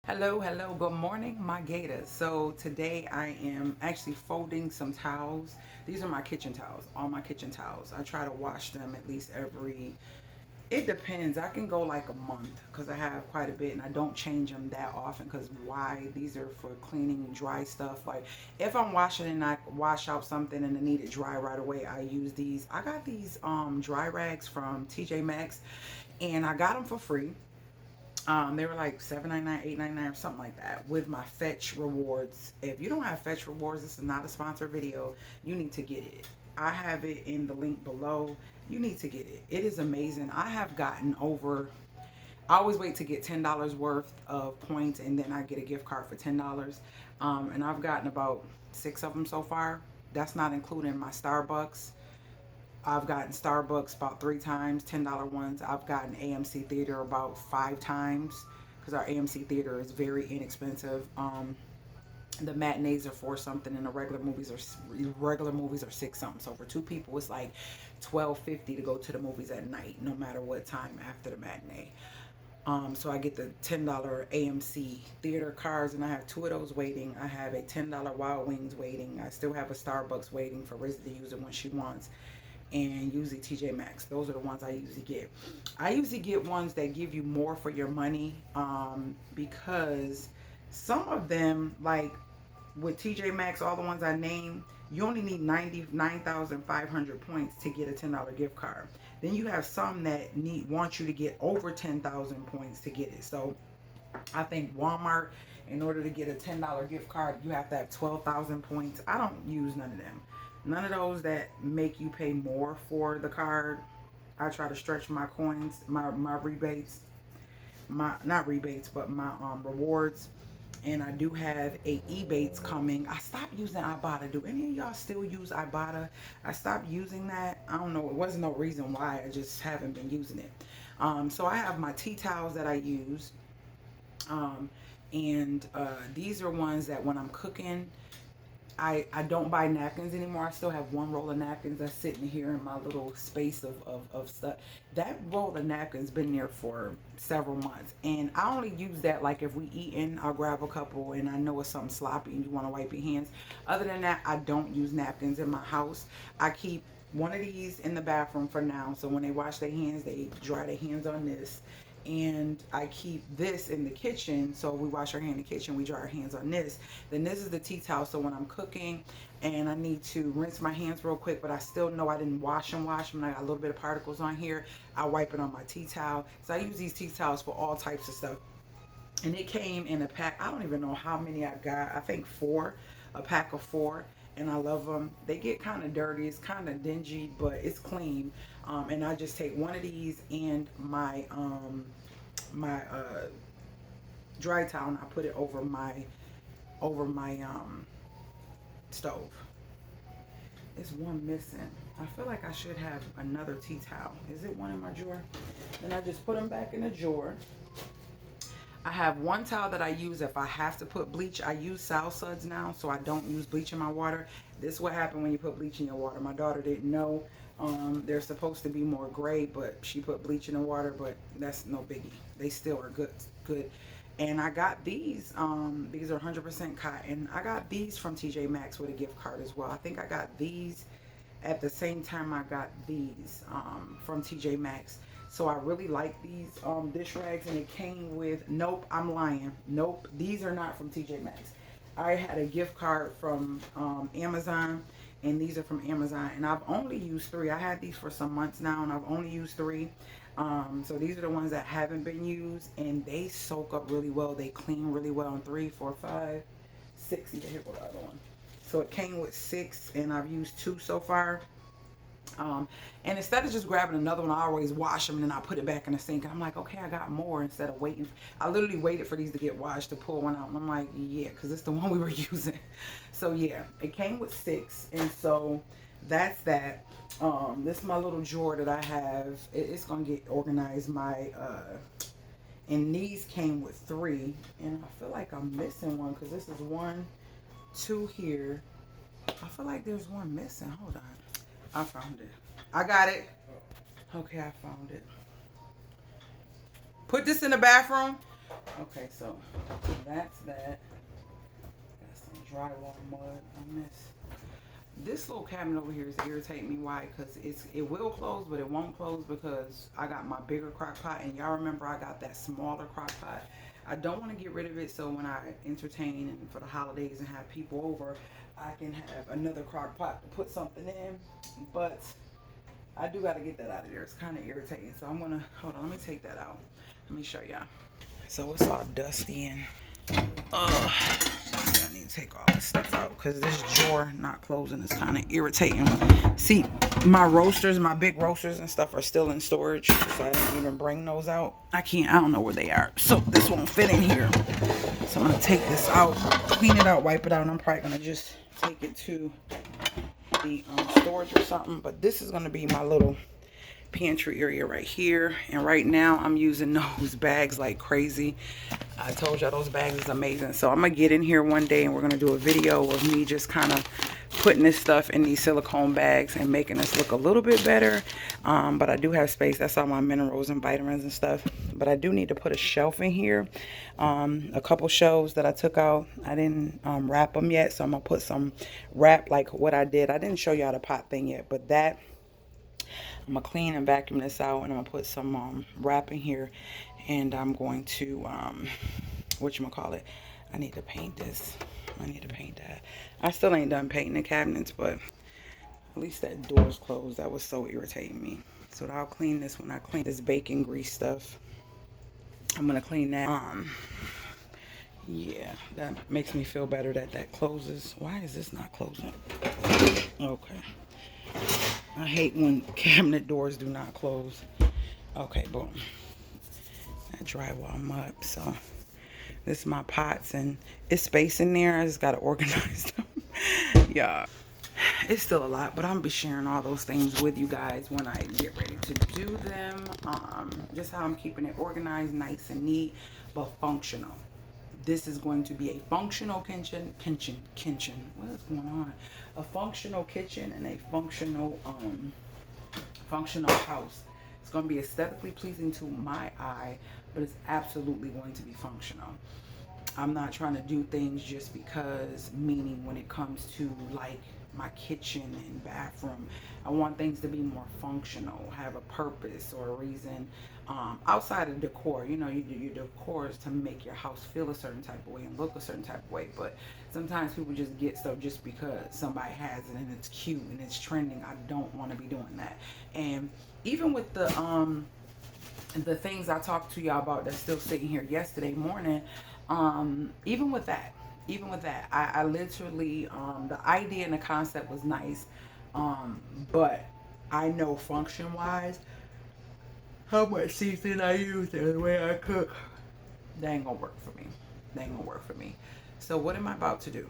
Hello, good morning, my gators. So today I am actually folding some towels. These are my kitchen towels, all my kitchen towels. I try to wash them at least it depends. I can go like a month because I have quite a bit and I don't change them that often because why? These are for cleaning dry stuff. Like if I'm washing and I wash out something and I need it dry right away, I use these. I got these dry rags from TJ Maxx and I got them for free. They were like 7.99, 8.99, or something like that with my Fetch rewards. If you don't have Fetch rewards, this is not a sponsored video. You need to get it. I have it in the link below. You need to get it. It is amazing. I have gotten over. I always wait to get $10 worth of points, and then I get a gift card for $10. And I've gotten about 6 of them so far. That's not including my Starbucks. I've gotten Starbucks about 3 times, $10 ones. I've gotten AMC Theater about 5 times because our AMC Theater is very inexpensive. The matinees are 4 something, and the regular movies are 6 something. So for 2 people, it's like $12.50 to go to the movies at night, no matter what time after the matinee. So I get the $10 AMC theater cards, and I have 2 of those waiting. I have a $10 Wild Wings waiting. I still have a Starbucks waiting for Rizzy to use it when she wants, and usually TJ Maxx. Those are the ones I usually get. I usually get ones that give you more for your money, because some of them, like with TJ Maxx, all the ones I named, you only need 99,500 points to get a $10 gift card. Then you have some that want you to get over 10,000 points to get it. So I think Walmart, in order to get a $10 gift card, you have to have 12,000 points. I don't use none of them. None of those that make you pay more for the card. I try to stretch my coins, my rebates, my not rebates, but my rewards. And I do have a EBATES coming. I stopped using IBOTTA. Do any of y'all still use IBOTTA? I stopped using that. I don't know. It wasn't no reason why. I just haven't been using it. So I have my tea towels that I use. Um, and these are ones that when I'm cooking, I don't buy napkins anymore. I still have 1 roll of napkins that's sitting here in my little space of stuff. That roll of napkins been there for several months. And I only use that like if we eating, I'll grab a couple and I know it's something sloppy and you want to wipe your hands. Other than that, I don't use napkins in my house. I keep one of these in the bathroom for now. So when they wash their hands, they dry their hands on this. And I keep this in the kitchen. So we wash our hand in the kitchen, we dry our hands on this. Then this is the tea towel. So when I'm cooking and I need to rinse my hands real quick, but I still know I didn't wash them, and I got a little bit of particles on here, I wipe it on my tea towel. So I use these tea towels for all types of stuff. And it came in a pack. I don't even know how many I got. I think 4, a pack of 4. And I love them. They get kind of dirty. It's kind of dingy, but it's clean. And I just take one of these and my dry towel, and I put it over my stove. There's one missing. I feel like I should have another tea towel. Is it one in my drawer? Then I just put them back in the drawer. I have one towel that I use if I have to put bleach. I use Sal Suds now, so I don't use bleach in my water. This is what happened when you put bleach in your water. My daughter didn't know. They're supposed to be more gray, but she put bleach in the water, but that's no biggie. They still are good. And I got these. These are 100% cotton. I got these from TJ Maxx with a gift card as well. I think I got these at the same time I got these from TJ Maxx. So I really like these dish rags, and it came with, nope, I'm lying. Nope, these are not from TJ Maxx. I had a gift card from Amazon, and these are from Amazon, and I've only used 3. I had these for some months now, and I've only used 3. So these are the ones that haven't been used, and they soak up really well. They clean really well. And 3, 4, 5, 6. Here go the other one. So it came with 6, and I've used 2 so far. And instead of just grabbing another one, I always wash them and then I put it back in the sink. And I'm like, okay, I got more, instead of waiting. I literally waited for these to get washed to pull one out. And I'm like, yeah, because it's the one we were using. So yeah, it came with 6. And so that's that. This is my little drawer that I have. It's going to get organized. And these came with 3. And I feel like I'm missing one because this is 1, 2 here. I feel like there's one missing. Hold on. I found it. I got it. Okay, I found it. Put this in the bathroom. Okay, so that's that. Got some drywall mud on this. This little cabinet over here is irritating me. Why? Because it will close, but it won't close because I got my bigger crock pot, and y'all remember I got that smaller crock pot. I don't want to get rid of it, so when I entertain and for the holidays and have people over, I can have another crock pot to put something in. But I do got to get that out of there. It's kind of irritating, so I'm gonna hold on. Let me take that out. Let me show y'all. So it's all dusty and I need to take all this stuff out because this drawer not closing is kind of irritating. See, my roasters, my big roasters and stuff are still in storage, so I didn't even bring those out. I don't know where they are. So this won't fit in here. So I'm going to take this out, clean it out, wipe it out, and I'm probably going to just take it to the storage or something. But this is going to be my little pantry area right here, and right now I'm using those bags like crazy. I told y'all those bags is amazing. So I'm gonna get in here one day and we're gonna do a video of me just kind of putting this stuff in these silicone bags and making this look a little bit better. But I do have space. That's all my minerals and vitamins and stuff. But I do need to put a shelf in here. A couple shelves that I took out, I didn't wrap them yet, so I'm gonna put some wrap like what I did. I didn't show y'all the pot thing yet, but that I'm gonna clean and vacuum this out, and I'm gonna put some wrap in here, and I'm going to whatchamacallit, I need to paint this. I need to paint that. I still ain't done painting the cabinets, but at least that door's closed. That was so irritating me. So I'll clean this when I clean this bacon grease stuff. I'm gonna clean that. Yeah, that makes me feel better that that closes. Why is this not closing? Okay. I hate when cabinet doors do not close. Okay, boom. That drywall mud. So this is my pots, and it's space in there. I just gotta organize them. Yeah, it's still a lot, but I'm gonna be sharing all those things with you guys when I get ready to do them. Just how I'm keeping it organized, nice and neat, but functional. This is going to be a functional kitchen. What is going on? A functional kitchen and a functional house. It's going to be aesthetically pleasing to my eye, but it's absolutely going to be functional. I'm not trying to do things just because, meaning when it comes to like my kitchen and bathroom, I want things to be more functional, have a purpose or a reason. Outside of decor, you know, your decor is to make your house feel a certain type of way and look a certain type of way. But sometimes people just get stuff just because somebody has it and it's cute and it's trending. I don't want to be doing that. And even with the things I talked to y'all about that's still sitting here yesterday morning, even with that, I literally, the idea and the concept was nice, but I know function wise how much seasoning I use and the way I cook, that ain't gonna work for me. That ain't gonna work for me. So what am I about to do?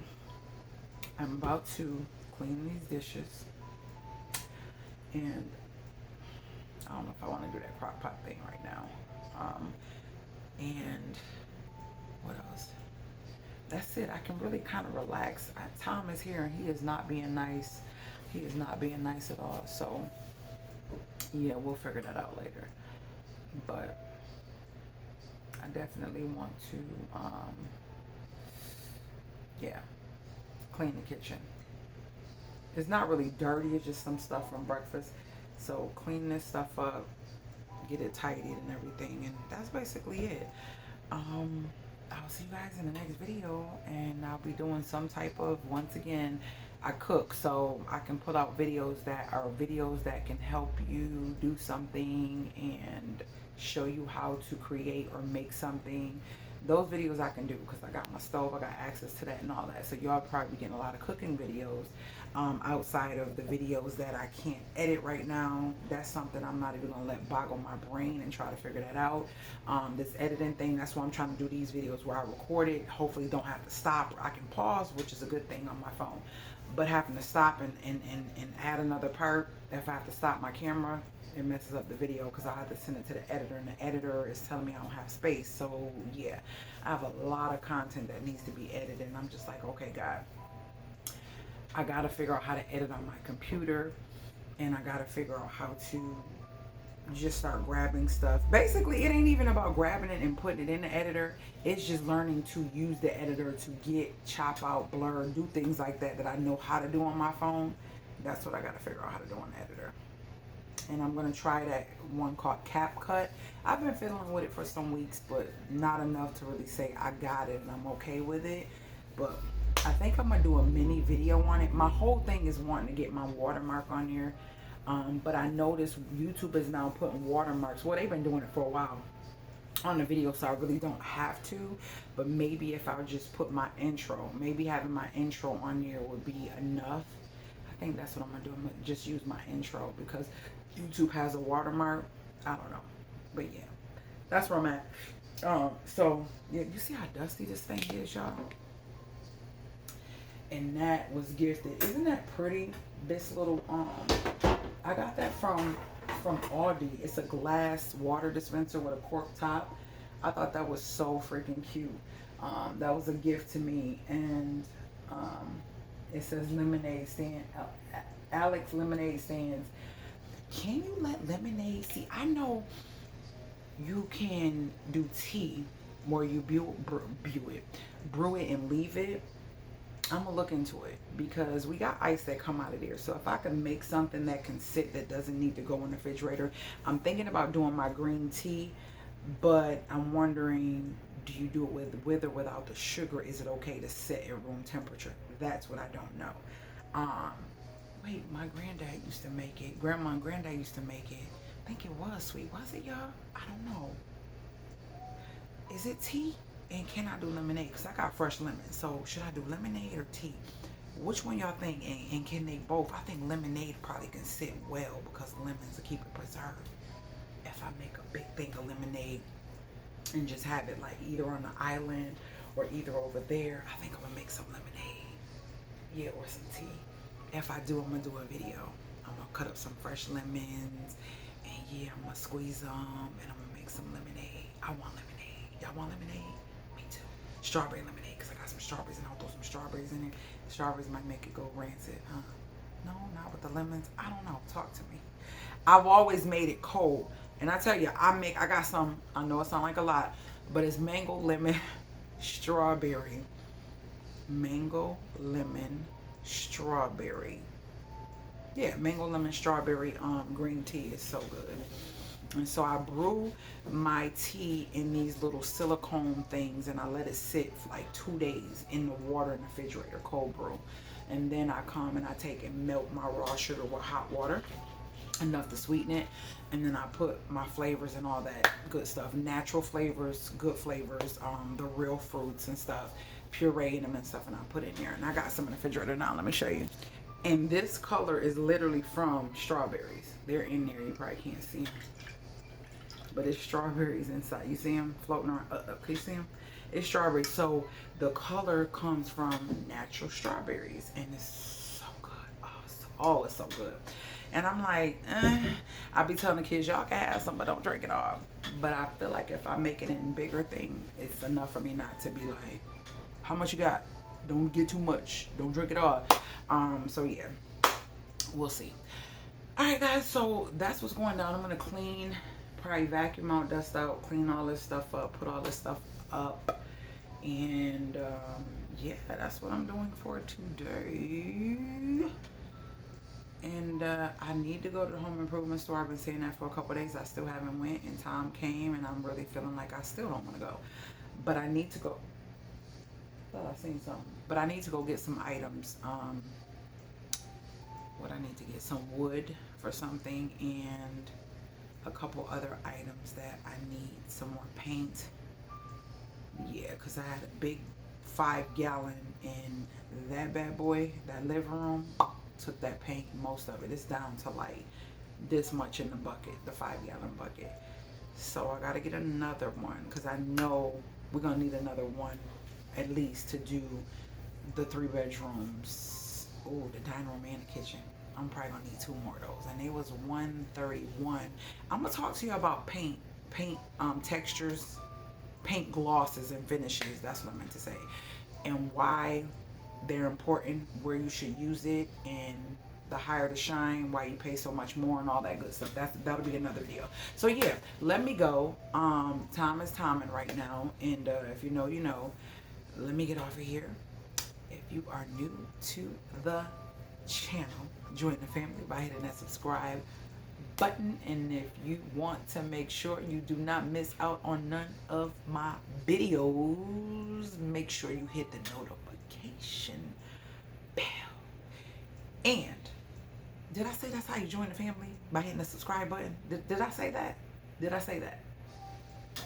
I'm about to clean these dishes, and I don't know if I want to do that crock pot thing right now. And what else? That's it. I can really kind of relax. Tom is here and he is not being nice. He is not being nice at all. So yeah, we'll figure that out later. But I definitely want to, yeah, clean the kitchen. It's not really dirty. It's just some stuff from breakfast. So clean this stuff up, get it tidied and everything. And that's basically it. I'll see you guys in the next video, and I'll be doing some type of, once again, I cook, so I can put out videos that can help you do something and show you how to create or make something. Those videos I can do because I got my stove, I got access to that and all that. So y'all probably getting a lot of cooking videos outside of the videos that I can't edit right now. That's something I'm not even gonna let boggle my brain and try to figure that out. This editing thing, that's why I'm trying to do these videos where I record it, hopefully don't have to stop, or I can pause, which is a good thing on my phone. But having to stop and add another part, if I have to stop my camera, it messes up the video because I have to send it to the editor, and the editor is telling me I don't have space. So yeah, I have a lot of content that needs to be edited, and I'm just like, okay, God, I gotta figure out how to edit on my computer, and I gotta figure out how to just start grabbing stuff. Basically, it ain't even about grabbing it and putting it in the editor. It's just learning to use the editor to get, chop out, blur, do things like that that I know how to do on my phone. That's what I got to figure out how to do on the editor. And I'm going to try that one called CapCut. I've been fiddling with it for some weeks, but not enough to really say I got it and I'm okay with it. But I think I'm going to do a mini video on it. My whole thing is wanting to get my watermark on here. But I noticed YouTube is now putting watermarks. Well, they've been doing it for a while on the video, so I really don't have to. But maybe if I would just put my intro, maybe having my intro on here would be enough. I think that's what I'm gonna do. I'm gonna just use my intro because YouTube has a watermark. I don't know, but yeah, that's where I'm at. So yeah, you see how dusty this thing is, y'all? And that was gifted. Isn't that pretty? This little I got that from Aldi. It's a glass water dispenser with a cork top. I thought that was so freaking cute. That was a gift to me, and it says lemonade stand. Alex Lemonade Stands. Can you let lemonade? See, I know you can do tea where you brew it and leave it. I'm gonna look into it because we got ice that come out of there. So if I can make something that can sit, that doesn't need to go in the refrigerator. I'm thinking about doing my green tea, but I'm wondering, do you do it with or without the sugar? Is it okay to sit at room temperature? That's what I don't know. Wait, my granddad used to make it. Grandma and granddad used to make it. I think it was sweet. Was it, y'all? I don't know. Is it tea? And can I do lemonade? Because I got fresh lemons. So should I do lemonade or tea? Which one y'all think? And can they both? I think lemonade probably can sit well because lemons will keep it preserved. If I make a big thing of lemonade and just have it like either on the island or either over there, I think I'm going to make some lemonade. Yeah, or some tea. If I do, I'm going to do a video. I'm going to cut up some fresh lemons. And yeah, I'm going to squeeze them. And I'm going to make some lemonade. I want lemonade. Y'all want lemonade? Strawberry lemonade, because I got some strawberries and I'll throw some strawberries in it. The strawberries might make it go rancid, huh? No, not with the lemons. I don't know. Talk to me. I've always made it cold. And I tell you, I got some, I know it sounds like a lot, but it's mango, lemon, strawberry. Mango, lemon, strawberry. Yeah, mango, lemon, strawberry green tea is so good. And so I brew my tea in these little silicone things and I let it sit for like 2 days in the water in the refrigerator, cold brew. And then I come and I take and melt my raw sugar with hot water, enough to sweeten it. And then I put my flavors and all that good stuff, natural flavors, good flavors, the real fruits and stuff, puree them and stuff, and I put it in there. And I got some in the refrigerator now, let me show you. And this color is literally from strawberries. They're in there, you probably can't see them. But it's strawberries inside. You see them floating around? Can you see them? It's strawberries. So the color comes from natural strawberries, and it's so good. It's so good. And I'm like, I be telling the kids, y'all can have some, but don't drink it all. But I feel like if I make it in bigger thing, it's enough for me not to be like, how much you got? Don't get too much. Don't drink it all. So yeah, we'll see. All right, guys. So that's what's going down. I'm gonna clean. Probably vacuum out, dust out, clean all this stuff up, put all this stuff up, and yeah, that's what I'm doing for today. And I need to go to the home improvement store. I've been saying that for a couple of days. I still haven't went, and time came, and I'm really feeling like I still don't want to go, but I need to go. I thought I seen something, but I need to go get some items. What I need to get some wood for something and a couple other items that I need. Some more paint. Yeah, because I had a big 5-gallon in that bad boy, that living room. Took that paint, most of it. It's down to like this much in the bucket, the 5-gallon bucket. So I got to get another one because I know we're going to need another one at least to do the 3 bedrooms. Oh, the dining room and the kitchen. I'm probably gonna need 2 more of those, and it was $131. I'm gonna talk to you about paint textures, paint glosses and finishes. That's what I meant to say, and why they're important, where you should use it, and the higher the shine, why you pay so much more and all that good stuff. That'll be another deal. So yeah, let me go. Time is timing right now, and if you know, you know. Let me get off of here. If you are new to the channel, join the family by hitting that subscribe button. And if you want to make sure you do not miss out on none of my videos, make sure you hit the notification bell. And did I say that's how you join the family? By hitting the subscribe button? Did I say that? Did I say that?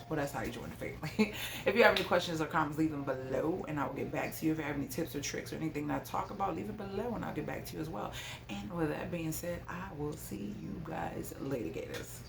Well, that's how you join the family. If you have any questions or comments, leave them below and I will get back to you. If you have any tips or tricks or anything that I talk about, leave it below and I'll get back to you as well. And with that being said, I will see you guys later, Gators.